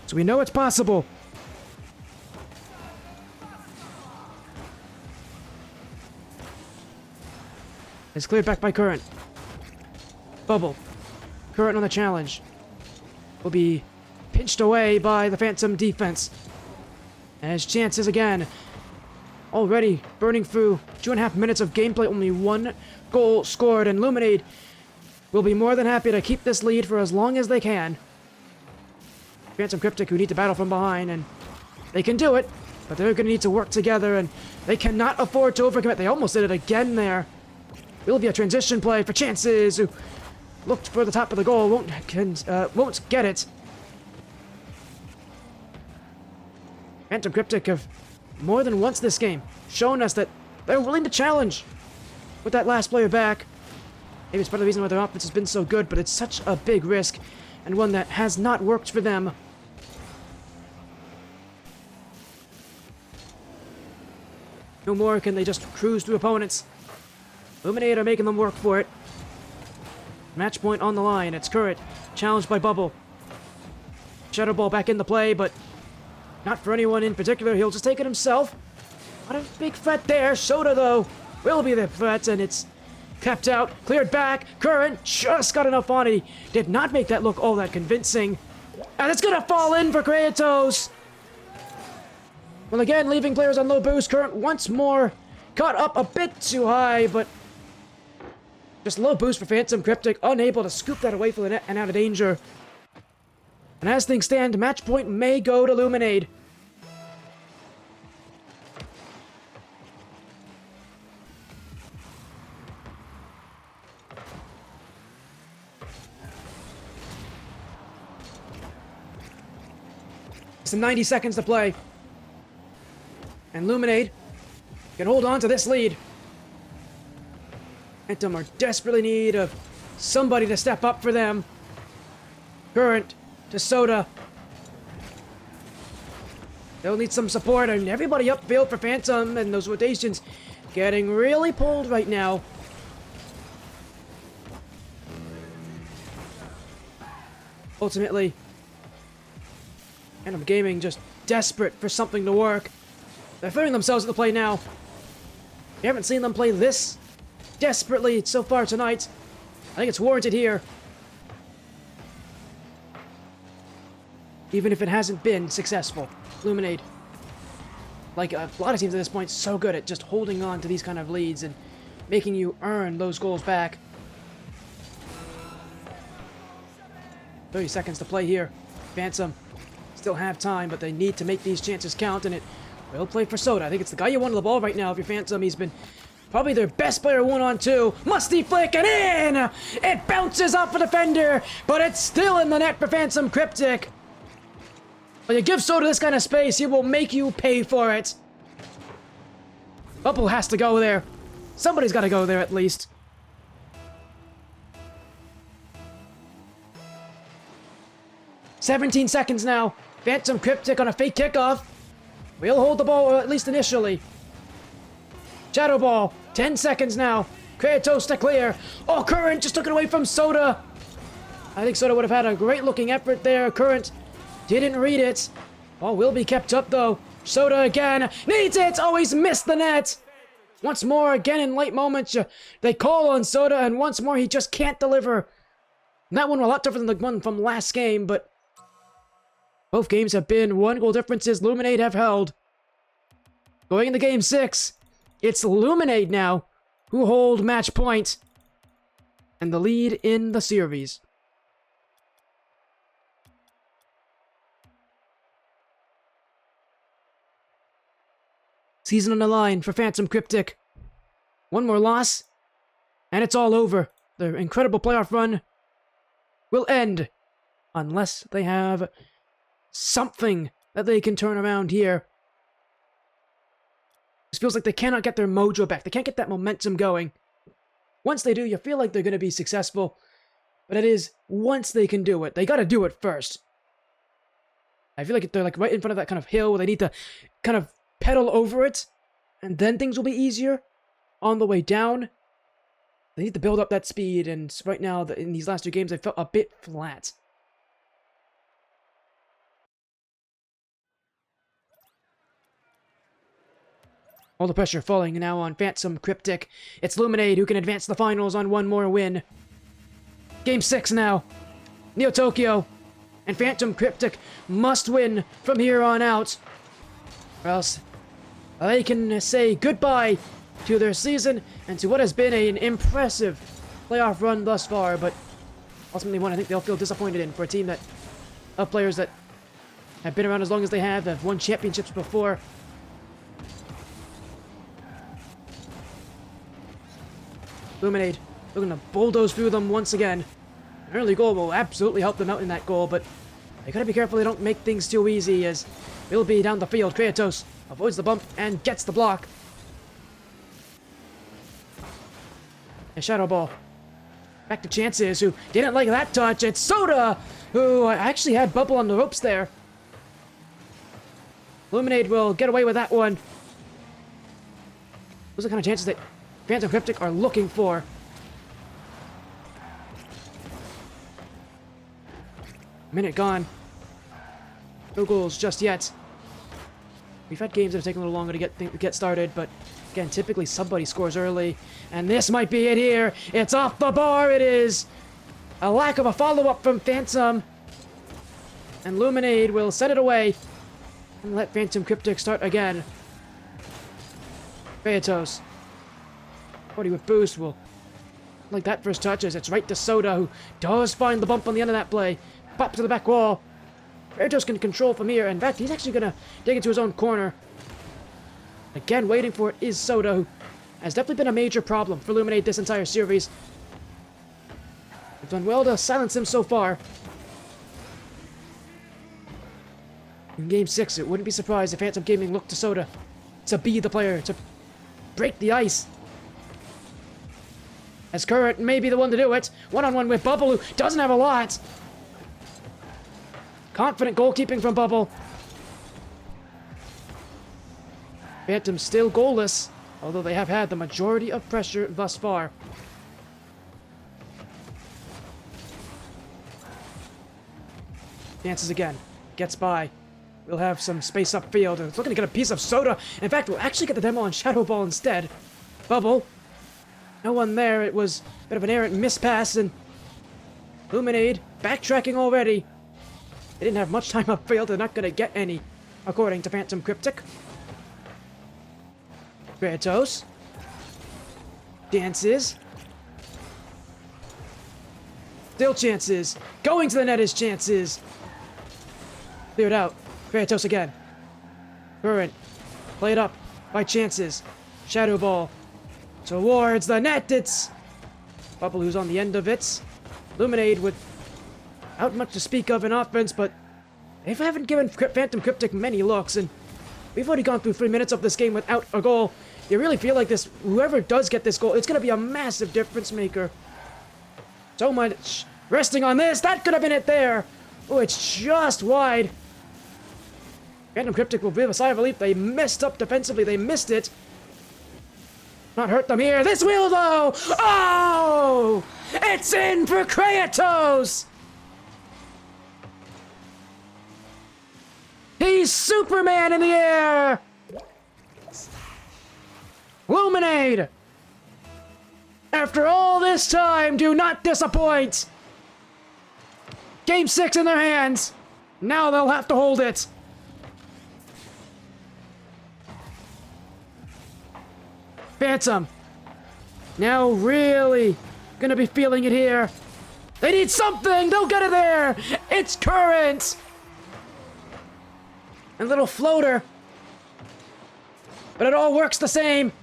so we know it's possible. It's cleared back by Current. Bubble. Current on the challenge. Will be pinched away by the Phantom defense. And his chances again. Already burning through 2.5 minutes of gameplay, only 1 goal scored, and Luminade will be more than happy to keep this lead for as long as they can. Phantom Cryptic, who need to battle from behind, and they can do it, but they're going to need to work together, and they cannot afford to overcommit. They almost did it again there. Will be a transition play for Chances, who looked for the top of the goal, won't get it. Phantom Cryptic have more than once this game shown us that they're willing to challenge with that last player back. Maybe it's part of the reason why their offense has been so good, but it's such a big risk, and one that has not worked for them. No more can they just cruise through opponents. Luminade are making them work for it. Match point on the line. It's Current, challenged by Bubble. Shadow Ball back into play, but not for anyone in particular. He'll just take it himself. Not a big threat there. Soda, though, will be the threat, and it's kept out. Cleared back. Current just got enough on it. He did not make that look all that convincing. And it's going to fall in for Kratos. Well, again, leaving players on low boost. Current once more caught up a bit too high, but just low boost for Phantom Cryptic. Unable to scoop that away from the net and out of danger. And as things stand, match point may go to Luminade. It's 90 seconds to play. And Luminade can hold on to this lead. Phantom are desperately in need of somebody to step up for them. Current to Soda. They'll need some support, and everybody upfield for Phantom, and those rotations getting really pulled right now. Ultimately, Phantom Gaming just desperate for something to work. They're throwing themselves at the play now. We haven't seen them play this desperately so far tonight. I think it's warranted here. Even if it hasn't been successful. Luminade, like a lot of teams at this point, so good at just holding on to these kind of leads and making you earn those goals back. 30 seconds to play here. Phantom still have time, but they need to make these chances count, and it will play for Soda. I think it's the guy you want on the ball right now if you're Phantom. He's been probably their best player 1-on-2. Musty flick and in! It bounces off the defender, but it's still in the net for Phantom Cryptic. When you give Soda this kind of space, he will make you pay for it. Bubble has to go there. Somebody's got to go there at least. "17 seconds now. Phantom Cryptic on a fake kickoff. We'll hold the ball, at least initially. Shadow Ball. 10 seconds now. Kratos to clear. Oh, Current just took it away from Soda. I think Soda would have had a great looking effort there. Current didn't read it. Ball will be kept up though. Soda again. Needs it. Oh, he's missed the net. Once more, again in late moments, they call on Soda, and once more he just can't deliver. And that one was a lot different than the one from last game, but both games have been 1-goal differences. Luminade have held. Going into Game 6, it's Luminade now who hold match point and the lead in the series. Season on the line for Phantom Cryptic. One more loss, and it's all over. Their incredible playoff run will end unless they have something that they can turn around here. It feels like they cannot get their mojo back. They can't get that momentum going. Once they do, you feel like they're going to be successful. But it is once they can do it. They got to do it first. I feel like they're like right in front of that kind of hill where they need to kind of pedal over it, and then things will be easier. On the way down, they need to build up that speed, and right now, in these last 2 games, they felt a bit flat. All the pressure falling now on Phantom Cryptic. It's Luminade who can advance to the finals on one more win. Game 6 now. Neo Tokyo and Phantom Cryptic must win from here on out, or else they can say goodbye to their season and to what has been an impressive playoff run thus far, but ultimately one I think they'll feel disappointed in for a team that of players that have been around as long as they have won championships before. Luminade looking to bulldoze through them once again. An early goal will absolutely help them out in that goal, but they gotta be careful they don't make things too easy, as they'll be down the field. Kratos avoids the bump and gets the block. A Shadow Ball. Back to Chances, who didn't like that touch. It's Soda, who actually had Bubble on the ropes there. Luminade will get away with that one. Those are the kind of chances that Phantom Cryptic are looking for. Minute gone. No goals just yet. We've had games that have taken a little longer to get started, but again, typically somebody scores early, and this might be it here. It's off the bar. It is a lack of a follow-up from Phantom, and Luminade will set it away and let Phantom Cryptic start again. Kratos, 40 with boost will like that first touch as it's right to Soda, who does find the bump on the end of that play. Pop to the back wall. Kratos can control from here. In fact, he's actually going to dig into his own corner. Again, waiting for it is Soda, who has definitely been a major problem for Luminade this entire series. They've done well to silence him so far. In Game 6, it wouldn't be surprised if Phantom Gaming looked to Soda to be the player, to break the ice. As Current may be the one to do it. One-on-one with Bubble, who doesn't have a lot. Confident goalkeeping from Bubble. Phantom still goalless, although they have had the majority of pressure thus far. Dances again. Gets by. We'll have some space upfield. It's looking to get a piece of Soda. In fact, we'll actually get the demo on Shadow Ball instead. Bubble. No one there. It was a bit of an errant mispass, and Luminade backtracking already. They didn't have much time upfield. They're not going to get any, according to Phantom Cryptic. Kratos. Dances. Still Chances. Going to the net is Chances. Cleared out. Kratos again. Current. Played up by Chances. Shadow Ball. Towards the net. It's Bubble who's on the end of it. Luminade without much to speak of in offense, but they haven't given Phantom Cryptic many looks, and we've already gone through 3 minutes of this game without a goal. You really feel like this, whoever does get this goal, it's going to be a massive difference maker. So much resting on this. That could have been it there. Oh, it's just wide. Random Cryptic will give a sigh of relief. They messed up defensively. They missed it. Not hurt them here. This will, though. Oh! It's in for Kratos! He's Superman in the air! Luminade! After all this time, do not disappoint! Game 6 in their hands. Now they'll have to hold it. Phantom. Now really gonna be feeling it here. They need something! They'll get it there! It's Current! And little floater. But it all works the same.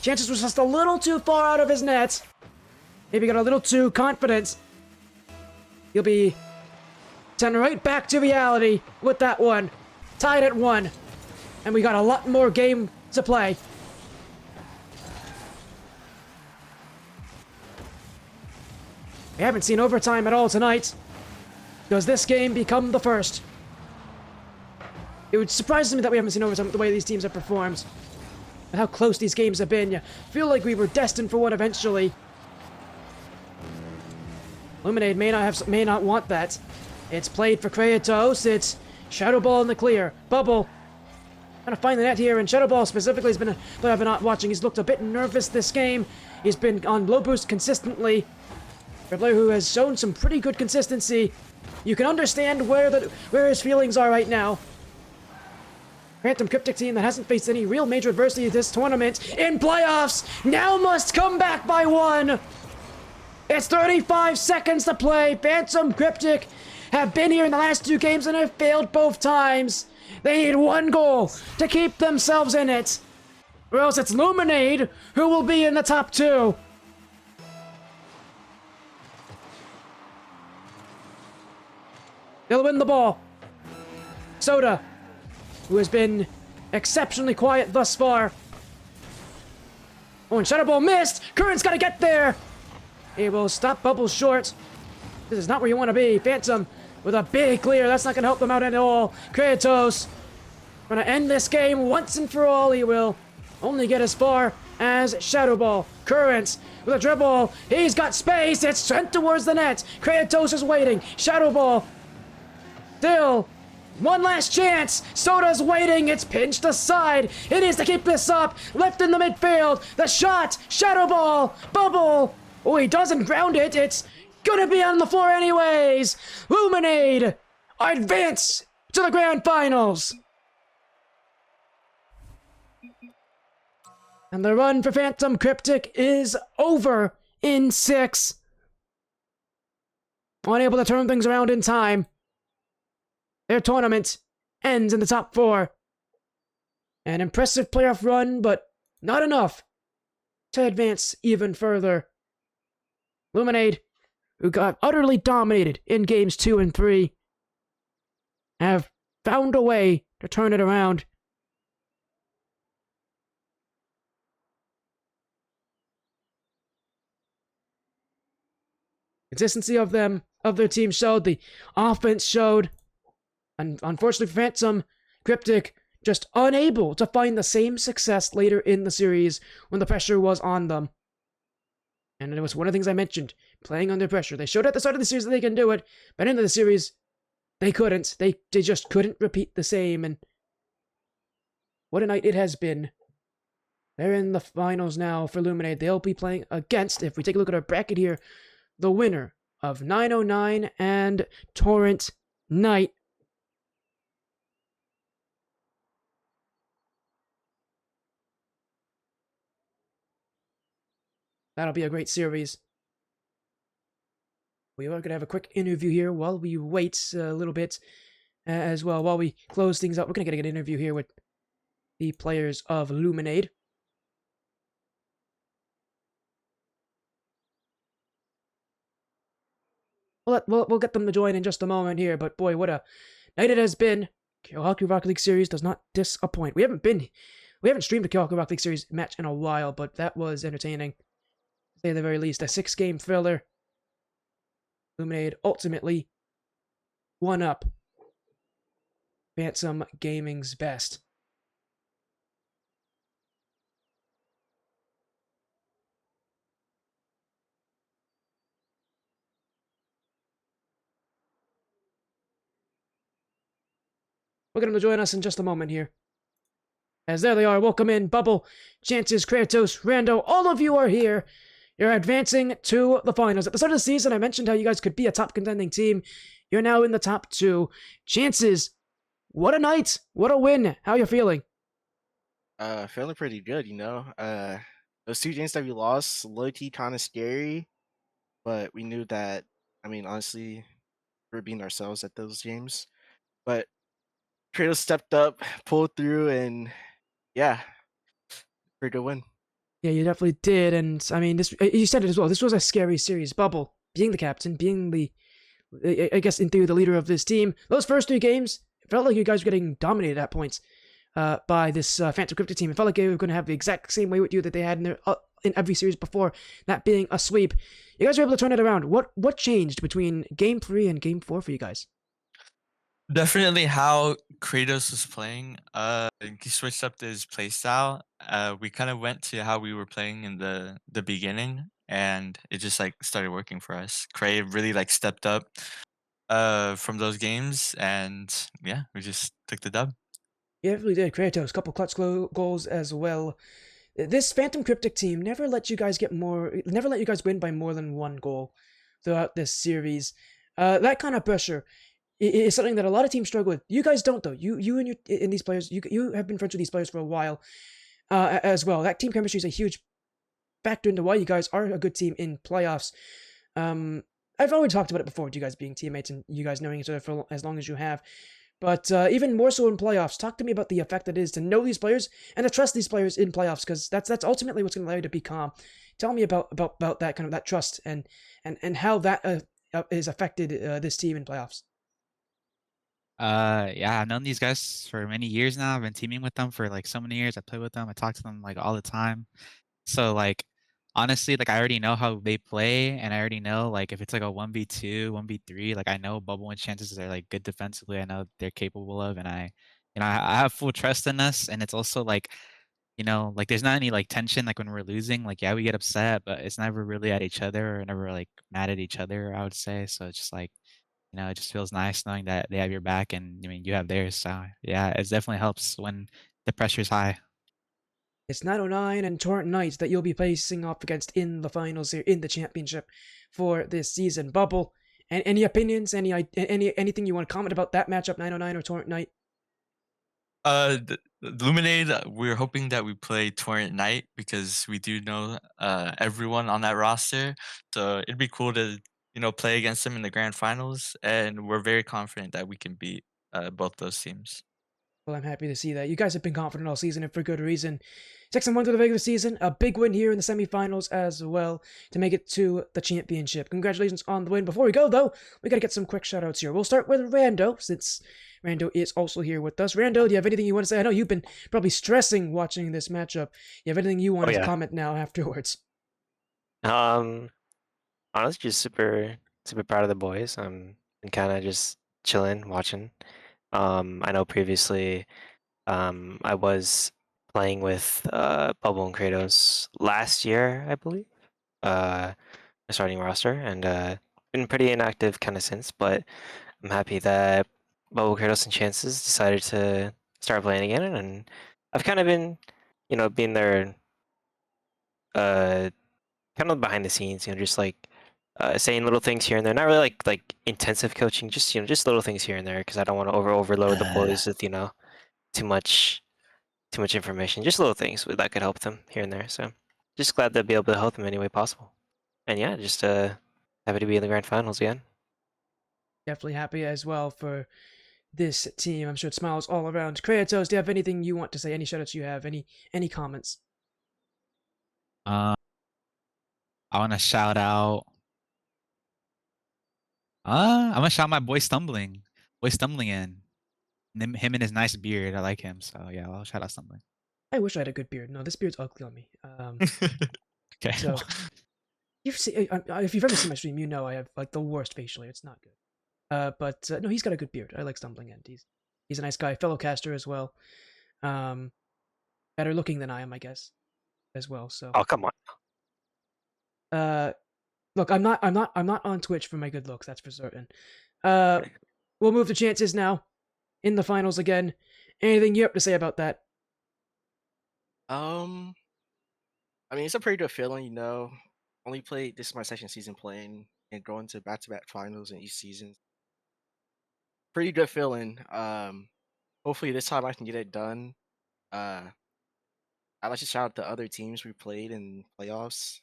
Chances was just a little too far out of his net. Maybe got a little too confident. He'll be sent right back to reality with that one. Tied at 1. And we got a lot more game to play. We haven't seen overtime at all tonight. Does this game become the first? It would surprise me that we haven't seen overtime with the way these teams have performed. And how close these games have been. You feel like we were destined for one eventually. Luminade may not want that. It's played for Kratos. It's Shadow Ball in the clear. Bubble. Trying to find the net here, and Shadow Ball specifically has been a player I've been not watching. He's looked a bit nervous this game. He's been on low boost consistently. For a player who has shown some pretty good consistency. You can understand where his feelings are right now. Phantom Cryptic team that hasn't faced any real major adversity this tournament in playoffs now must come back by 1. It's 35 seconds to play. Phantom Cryptic have been here in the last 2 games and have failed both times. They need 1 goal to keep themselves in it. Or else it's Luminade who will be in the top 2. They'll win the ball. Soda, who has been exceptionally quiet thus far. Oh, and Shadow Ball missed! Current's gotta get there! He will stop Bubble short. This is not where you want to be. Phantom with a big clear. That's not gonna help them out at all. Kratos gonna end this game once and for all. He will only get as far as Shadow Ball. Current with a dribble. He's got space. It's sent towards the net. Kratos is waiting. Shadow Ball. Still, one last chance. Soda's waiting. It's pinched aside. It needs to keep this up. Left in the midfield. The shot. Shadow Ball. Bubble. Oh, he doesn't ground it. It's gonna be on the floor anyways. Luminade advance to the grand finals. And the run for Phantom Cryptic is over in 6. Unable to turn things around in time. Their tournament ends in the top 4. An impressive playoff run, but not enough to advance even further. Luminade, who got utterly dominated in games 2 and 3, have found a way to turn it around. Consistency of their team showed, the offense showed, and unfortunately for Phantom Cryptic, just unable to find the same success later in the series when the pressure was on them. And it was one of the things I mentioned, playing under pressure. They showed at the start of the series that they can do it, but into the series, they couldn't. They just couldn't repeat the same, and what a night it has been. They're in the finals now for Luminade. They'll be playing against, if we take a look at our bracket here, the winner of 909 and Torrent Knight. That'll be a great series. We are going to have a quick interview here while we wait a little bit as well. While we close things up, we're going to get an interview here with the players of Luminade. We'll get them to join in just a moment here, but boy, what a night it has been Kyohaku Rocket League series does not disappoint. We haven't streamed a Kyohaku Rocket League series match in a while, but that was entertaining, to say the very least. A 6-game thriller. Luminade ultimately one up Phantom Gaming's best. We're going to join us in just a moment here. As there they are, welcome in, Bubble, Chances, Kratos, Rando, all of you are here. You're advancing to the finals. At the start of the season, I mentioned how you guys could be a top contending team. You're now in the top 2. Chances, what a night, what a win. How you feeling? Feeling pretty good, those 2 games that we lost, low-key kind of scary, but we knew that, honestly, we're being ourselves at those games. But Kratos stepped up, pulled through, and yeah, pretty good win. Yeah, you definitely did. And I mean, this you said it as well. This was a scary series. Bubble, being the captain, being the, I guess in theory, the leader of this team. Those first 3 games, it felt like you guys were getting dominated at points by this Phantom Cryptic team. It felt like they were going to have the exact same way with you that they had in every series before, that being a sweep. You guys were able to turn it around. What changed between Game 3 and Game 4 for you guys? Definitely how Kratos was playing. He switched up his play style. We kind of went to how we were playing in the beginning, and it just like started working for us. Kray really like stepped up from those games, and yeah, we just took the dub. Yeah, it really did. Kratos, couple clutch goals as well. This Phantom Cryptic team never let you guys win by more than 1 goal throughout this series. That kind of pressure is something that a lot of teams struggle with. You guys don't though. You and these players, you have been friends with these players for a while, as well. That team chemistry is a huge factor into why you guys are a good team in playoffs. Um, I've already talked about it before, with you guys being teammates and you guys knowing each other for as long as you have. But even more so in playoffs, talk to me about the effect it is to know these players and to trust these players in playoffs, because that's ultimately what's going to allow you to be calm. Tell me about that kind of that trust and how that is affected this team in playoffs. Yeah, I've known these guys for many years now. I've been teaming with them for like so many years. I play with them. I talk to them like all the time. So like honestly, like I already know how they play and I already know like if it's like a 1v2, 1v3, like I know Bubble and Chances are like good defensively. I know they're capable of and I have full trust in us and it's also like like there's not any like tension like when we're losing. Like yeah, we get upset, but it's never really at each other or never like mad at each other, I would say. So it's just like it just feels nice knowing that they have your back and I mean you have theirs. So yeah, it definitely helps when the pressure's high. It's 909 and Torrent Knights that you'll be facing off against in the finals here in the championship for this season. Bubble, and any opinions, anything you want to comment about that matchup, 909 or Torrent Knight? The Luminade, we're hoping that we play Torrent Knight because we do know everyone on that roster. So it'd be cool to play against them in the grand finals, and we're very confident that we can beat both those teams. Well, I'm happy to see that. You guys have been confident all season and for good reason. 6-1 to the regular season, a big win here in the semifinals as well to make it to the championship. Congratulations on the win. Before we go, though, we gotta get some quick shoutouts here. We'll start with Rando, since Rando is also here with us. Rando, do you have anything you want to say? I know you've been probably stressing watching this matchup. You have anything you want Oh to yeah. comment now afterwards? Um, Honestly, just super proud of the boys. And kind of just chilling, watching. I know previously, I was playing with Bubble and Kratos last year, I believe. The starting roster, and been pretty inactive kind of since. But I'm happy that Bubble, Kratos, and Chances decided to start playing again, and I've kind of been, being there, uh kind of behind the scenes, just like saying little things here and there. Not really like intensive coaching, just just little things here and there because I don't want to overload the boys with too much too much information. Just little things that could help them here and there. So just glad to be able to help them any way possible. And yeah, just happy to be in the grand finals again. Definitely happy as well for this team. I'm sure it smiles all around. Kratos, do you have anything you want to say? Any shoutouts you have? Any comments? Uh, I want to shout out. I'm gonna shout my boy stumbling in. Him and his nice beard. I like him. So yeah, I'll shout out Stumbling. I wish I had a good beard. No, this beard's ugly on me. Okay. So if you've ever seen my stream, you know I have like the worst facial hair. It's not good. But no, he's got a good beard. I like Stumbling, and he's a nice guy, fellow caster as well. Better looking than I am, I guess, as well. So Oh, come on. look, I'm not on Twitch for my good looks. That's for certain. We'll move to chances now in the finals again. Anything you have to say about that? I mean, it's a pretty good feeling, you know. Only played this is my second season playing and going to back-to-back finals in each season. Pretty good feeling. Hopefully this time I can get it done. I'd like to shout out the other teams we played in playoffs.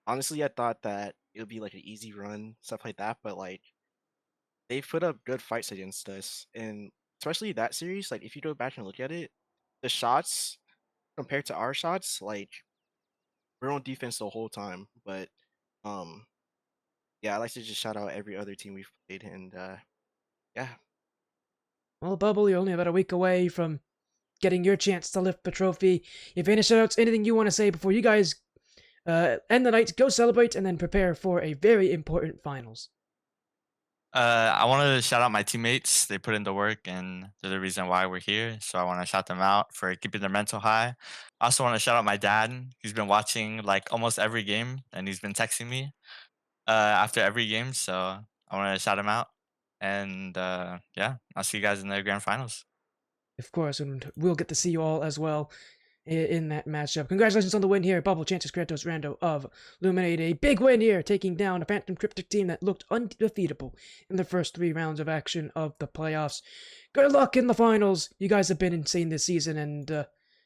Honestly, I thought that it would be like an easy run, stuff like that, but like they put up good fights against us, and especially that series. Like if you go back and look at it, the shots compared to our shots, like we're on defense the whole time. But yeah, I like to just shout out every other team we've played, and yeah. Well, Bubble, you're only about a week away from getting your chance to lift the trophy. If any shoutouts, anything you want to say before you guys end the night, go celebrate, and then prepare for a very important finals. I wanted to shout out my teammates. They put in the work and they're the reason why we're here. So I want to shout them out for keeping their mental high. I also want to shout out my dad. He's been watching like almost every game and he's been texting me after every game. So I want to shout him out. And yeah, I'll see you guys in the grand finals. Of course, and we'll get to see you all as well in that matchup. Congratulations on the win here, Bubble, Chances, Kratos, Rando of Luminade. A big win here, taking down a Phantom Cryptic team that looked undefeatable in the first 3 rounds of action of the playoffs. Good luck in the finals. You guys have been insane this season,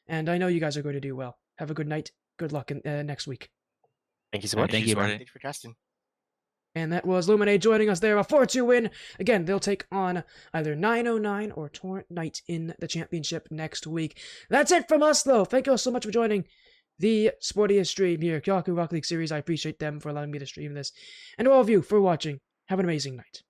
and I know you guys are going to do well. Have a good night. Good luck in, next week. Thank you so much. Thank you, bro. Sweaty. Thanks for casting. And that was Luminade joining us there. A 4-2 win. Again, they'll take on either 909 or Torrent Knight in the championship next week. That's it from us, though. Thank you all so much for joining the sportiest stream here, Kyohaku Rocket League Series. I appreciate them for allowing me to stream this. And to all of you for watching. Have an amazing night.